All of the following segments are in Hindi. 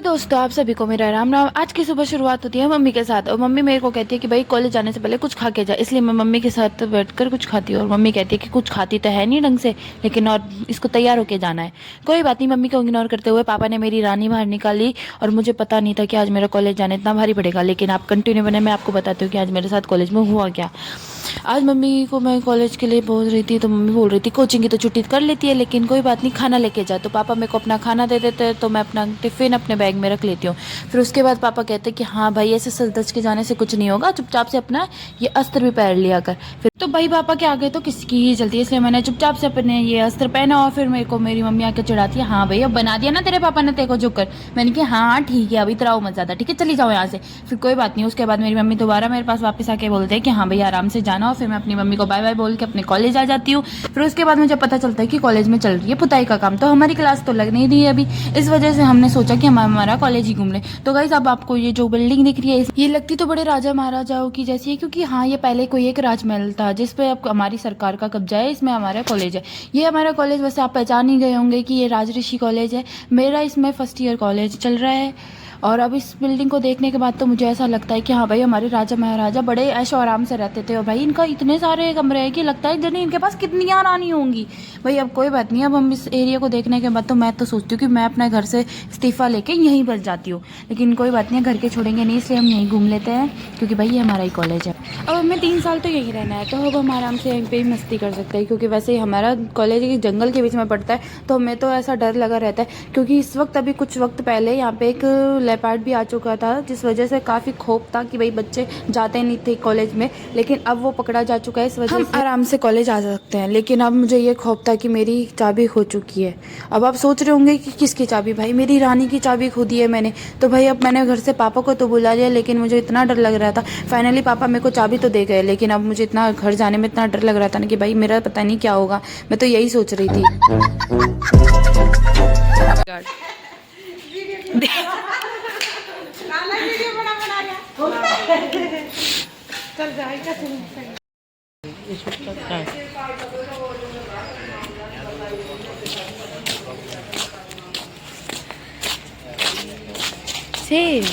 दोस्तों, आप सभी को मेरा राम राम। आज की सुबह शुरुआत होती है मम्मी के साथ और मम्मी मेरे को कहती है कि भाई कॉलेज जाने से पहले कुछ खा के जा, इसलिए मैं मम्मी के साथ बैठकर कुछ खाती हूँ और मम्मी कहती है कि कुछ खाती तो है नहीं ढंग से, लेकिन और इसको तैयार होके जाना है। कोई बात नहीं, मम्मी को इग्नोर करते हुए पापा ने मेरी रानी बाहर निकाली और मुझे पता नहीं था कि आज मेरा कॉलेज जाना इतना भारी पड़ेगा। लेकिन आप कंटिन्यू बने, मैं आपको बताती हूँ कि आज मेरे साथ कॉलेज में हुआ क्या। आज मम्मी को मैं कॉलेज के लिए बोल रही थी तो मम्मी बोल रही थी कोचिंग की तो छुट्टी कर लेती है, लेकिन कोई बात नहीं, खाना लेके जा। तो पापा मेरे को अपना खाना दे देते हैं तो मैं अपना टिफ़िन अपने बैग में रख लेती हूँ। फिर उसके बाद पापा कहते हैं कि हाँ भाई, ऐसे सच धज के जाने से कुछ नहीं होगा, चुपचाप से अपना ये अस्त्र भी पहन लिया कर। फिर तो भाई पापा के आगे तो किसकी ही जल्दी है, इसलिए मैंने चुपचाप से अपने ये अस्त्र पहना और फिर मेरे को मेरी मम्मी आके चिढ़ाती है, हाँ भाई अब बना दिया ना तेरे पापा ने तेरे को झुक कर। मैंने कहा हाँ ठीक है, अभी इतराओ मत ज़्यादा, ठीक है चली जाओ यहाँ से। फिर कोई बात नहीं, उसके बाद मेरी मम्मी दोबारा मेरे पास वापस आके बोलते हैं कि हाँ भाई आराम से जाना, और फिर मैं अपनी मम्मी को बाय बाय बोल के अपने कॉलेज आ जाती हूँ। फिर उसके बाद मुझे पता चलता है कि कॉलेज में चल रही है पुताई का काम, तो हमारी क्लास तो लग नहीं रही है अभी। इस वजह से हमने सोचा कि हम हमारा कॉलेज ही घूम लें। तो गाइस अब आपको ये जो बिल्डिंग दिख रही है ये लगती तो बड़े राजा महाराजाओं की जैसी है, क्योंकि हाँ ये पहले कोई एक राजमहल था जिसपे अब हमारी सरकार का कब्जा है। इसमें हमारा कॉलेज है, ये हमारा कॉलेज वैसे आप पहचान ही गए होंगे कि ये राजऋषि कॉलेज है। मेरा इसमें फर्स्ट ईयर कॉलेज चल रहा है और अब इस बिल्डिंग को देखने के बाद तो मुझे ऐसा लगता है कि हाँ भाई हमारे राजा महाराजा बड़े ऐशो आराम से रहते थे और भाई इनका इतने सारे कमरे हैं कि लगता है जनी इनके पास कितनी रानी होंगी। भाई अब कोई बात नहीं, अब हम इस एरिया को देखने के बाद तो मैं तो सोचती हूँ कि मैं अपने घर से इस्तीफ़ा लेके यहीं बस जाती हूँ, लेकिन कोई बात नहीं, घर के छोड़ेंगे नहीं, इसलिए हम यहीं घूम लेते हैं क्योंकि भाई ये हमारा ही कॉलेज है। अब हमें 3 साल तो यहीं रहना है, तो अब हम आराम से यहीं पर ही मस्ती कर सकते हैं, क्योंकि वैसे ही हमारा कॉलेज जंगल के बीच में पड़ता है, तो हमें तो ऐसा डर लगा रहता है। क्योंकि इस वक्त अभी कुछ वक्त पहले यहाँ पे एक लेपर्ड भी आ चुका था, जिस वजह से काफ़ी खौफ था कि भाई बच्चे जाते नहीं थे कॉलेज में, लेकिन अब वो पकड़ा जा चुका है, इस वजह से आराम से कॉलेज आ सकते हैं। लेकिन अब मुझे ये खौफ था कि मेरी चाबी खो चुकी है। अब आप सोच रहे होंगे कि किसकी चाबी, भाई मेरी रानी की चाबी खो दी है मैंने। तो भाई अब मैंने घर से पापा को तो बुला लिया, लेकिन मुझे इतना डर लग रहा था। फाइनली पापा मेरे को चाबी तो दे गए, लेकिन अब मुझे इतना घर जाने में इतना डर लग रहा था ना कि भाई मेरा पता नहीं क्या होगा। मैं तो यही सोच रही थी। चल जाएगा शेर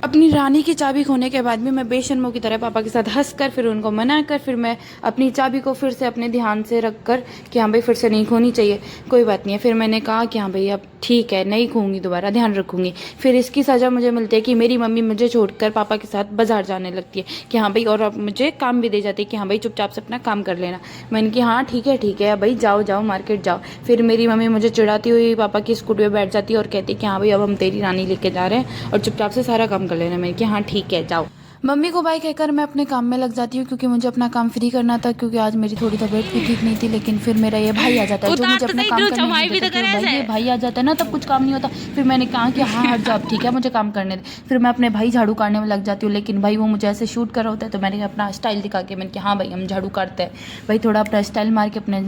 अपनी रानी की चाबी खोने के बाद भी मैं बेशर्मों की तरह पापा के साथ हंसकर फिर उनको मनाकर फिर मैं अपनी चाबी को फिर से अपने ध्यान से रखकर कि हाँ भाई फिर से नहीं खोनी चाहिए, कोई बात नहीं है। फिर मैंने कहा कि हाँ भाई अब ठीक है, नहीं खोऊंगी, दोबारा ध्यान रखूंगी। फिर इसकी सज़ा मुझे मिलती है कि मेरी मम्मी मुझे छोड़कर पापा के साथ बाजार जाने लगती है कि हाँ भाई, और अब मुझे काम भी दे जाती है कि हाँ भाई चुपचाप से अपना काम कर लेना। मैंने कि हाँ ठीक है भाई, जाओ जाओ मार्केट जाओ। फिर मेरी मम्मी मुझे चिढ़ाती हुई पापा की स्कूटी पर बैठ जाती है और कहती है कि हाँ भाई अब हम तेरी रानी लेके जा रहे हैं और चुपचाप से सारा काम कर लेना। मैंने कि हाँ ठीक है जाओ। मम्मी को बाय कहकर मैं अपने काम में लग जाती हूँ, क्योंकि मुझे अपना काम फ्री करना था, क्योंकि आज मेरी थोड़ी तबीयत भी ठीक नहीं थी। लेकिन फिर मेरा ये भाई आ जाता है जो मुझे अपना काम करने नहीं देता। भाई ये भाई आ जाता है ना तब कुछ काम नहीं होता। फिर मैंने कहा कि हाँ हट जाओ, ठीक है मुझे काम करने दे। फिर मैं अपने भाई झाड़ू काटने में लग जाती हूँ, लेकिन भाई वो मुझे ऐसे शूट कर रहा होता है, तो मैंने अपना स्टाइल दिखा के मैंने कहा हाँ भाई हम झाड़ू काटते हैं। भाई थोड़ा अपना स्टाइल मार के अपने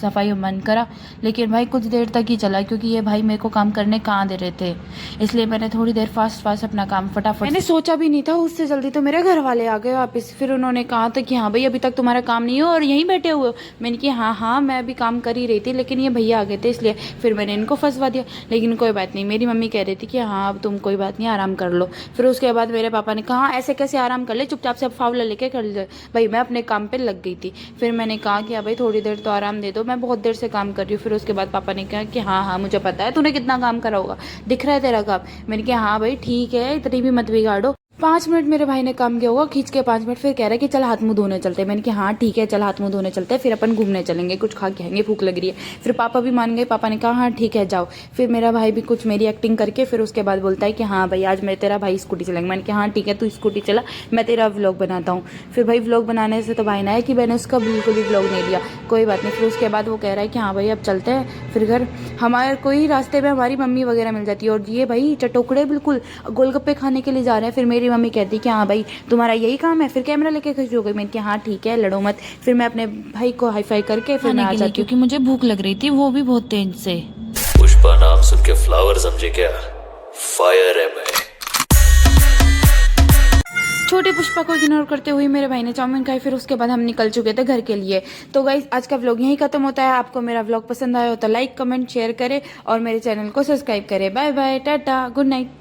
सफाई बंद करा, लेकिन भाई कुछ देर तक ही चला, क्योंकि ये भाई मेरे को काम करने कहाँ दे रहे थे। इसलिए मैंने थोड़ी देर फास्ट अपना काम फटाफट, मैंने सोचा भी नहीं था उससे जल्दी तो मेरे घर वाले आ गए वापस। फिर उन्होंने कहा था कि हाँ भाई अभी तक तुम्हारा काम नहीं हो और यहीं बैठे हुए हो। मैंने कहा हाँ मैं अभी काम कर ही रही थी, लेकिन ये भैया आ गए थे इसलिए फिर मैंने इनको फंसवा दिया। लेकिन कोई बात नहीं, मेरी मम्मी कह रही थी कि हाँ अब तुम कोई बात नहीं आराम कर लो। फिर उसके बाद मेरे पापा ने कहा ऐसे कैसे आराम कर ले, चुपचाप से अब फावला लेके कर ले। भाई मैं अपने काम पर लग गई थी। फिर मैंने कहा कि हाँ भाई थोड़ी देर तो आराम दे दो, मैं बहुत देर से काम कर रही हूँ। फिर उसके बाद पापा ने कहा कि हाँ मुझे पता है तूने कितना काम करा होगा, दिख रहा है तेरा काम। मैंने कहा हाँ भाई ठीक है, इतनी भी मत बिगाड़ो। 5 मिनट मेरे भाई ने काम किया होगा खींच के 5 मिनट। फिर कह रहा है कि चल हाथ मुंह धोने चलते हैं। मैंने कहा हाँ ठीक है चल हाथ मुंह धोने चलते हैं, फिर अपन घूमने चलेंगे, कुछ खा के आएंगे, भूख लग रही है। फिर पापा भी मान गए, पापा ने कहा हाँ ठीक है जाओ। फिर मेरा भाई भी कुछ मेरी एक्टिंग करके फिर उसके बाद बोलता है कि हाँ भाई आज मैं तेरा भाई स्कूटी चलाएंगे। मैंने कहा हाँ ठीक है तू स्कूटी चला, मैं तेरा व्लॉग बनाता हूँ। फिर भाई व्लॉग बनाने से तो भाई ना है कि मैंने उसका बिल्कुल भी व्लॉग नहीं लिया, कोई बात नहीं। फिर उसके बाद वो कह रहा है कि हाँ भाई अब चलते हैं फिर घर। हमारे कोई रास्ते में हमारी मम्मी वगैरह मिल जाती है और ये भाई चटोकड़े बिल्कुल गोलगप्पे खाने के लिए जा रहे हैं। फिर मेरी मम्मी कहती है कि हाँ भाई तुम्हारा यही काम है, फिर कैमरा लेके खड़ी हो गई। मैंने कहा हाँ ठीक है लड़ो मत। फिर मैं अपने भाई को हाई फाई करके फिर मैं आ जाती, क्योंकि मुझे भूख लग रही थी, वो भी बहुत तेज से। पुष्पा नाम सुन के फ्लावर समझे क्या, फायर है मैं। छोटी पुष्पा को इग्नोर करते हुए मेरे भाई ने चाउमीन खाई, फिर उसके बाद हम निकल चुके थे घर के लिए। तो गाइस आज का व्लॉग यहीं खत्म होता है। आपको मेरा व्लॉग पसंद आया हो तो लाइक कमेंट शेयर करें और मेरे चैनल को सब्सक्राइब करें। Bye bye, tata, good night.